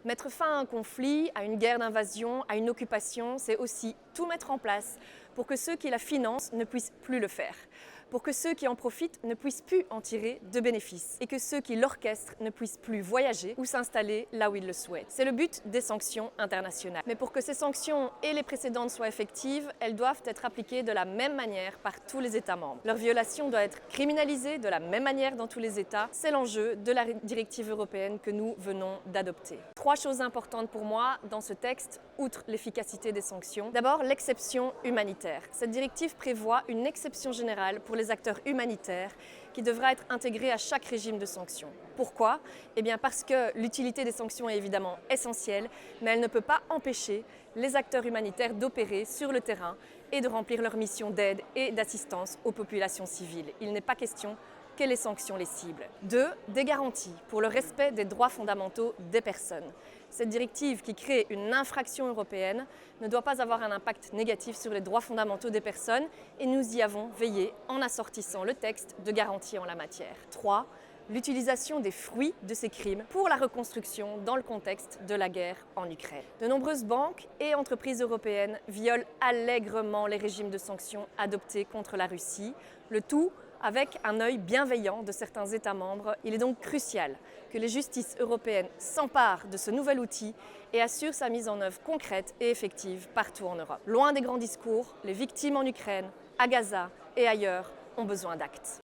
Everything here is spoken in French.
Mettre fin à un conflit, à une guerre d'invasion, à une occupation, c'est aussi tout mettre en place pour que ceux qui la financent ne puissent plus le faire, pour que ceux qui en profitent ne puissent plus en tirer de bénéfices et que ceux qui l'orchestrent ne puissent plus voyager ou s'installer là où ils le souhaitent. C'est le but des sanctions internationales. Mais pour que ces sanctions et les précédentes soient effectives, elles doivent être appliquées de la même manière par tous les États membres. Leur violation doit être criminalisée de la même manière dans tous les États. C'est l'enjeu de la directive européenne que nous venons d'adopter. 3 choses importantes pour moi dans ce texte, outre l'efficacité des sanctions. D'abord, l'exception humanitaire. Cette directive prévoit une exception générale pour les acteurs humanitaires qui devra être intégrée à chaque régime de sanctions. Pourquoi ? Eh bien parce que l'utilité des sanctions est évidemment essentielle, mais elle ne peut pas empêcher les acteurs humanitaires d'opérer sur le terrain et de remplir leur mission d'aide et d'assistance aux populations civiles. Il n'est pas question que les sanctions les ciblent. 2. Des garanties pour le respect des droits fondamentaux des personnes. Cette directive qui crée une infraction européenne ne doit pas avoir un impact négatif sur les droits fondamentaux des personnes et nous y avons veillé en assortissant le texte de garanties en la matière. 3. L'utilisation des fruits de ces crimes pour la reconstruction dans le contexte de la guerre en Ukraine. De nombreuses banques et entreprises européennes violent allègrement les régimes de sanctions adoptés contre la Russie, le tout avec un œil bienveillant de certains États membres. Il est donc crucial que les justices européennes s'emparent de ce nouvel outil et assurent sa mise en œuvre concrète et effective partout en Europe. Loin des grands discours, les victimes en Ukraine, à Gaza et ailleurs ont besoin d'actes.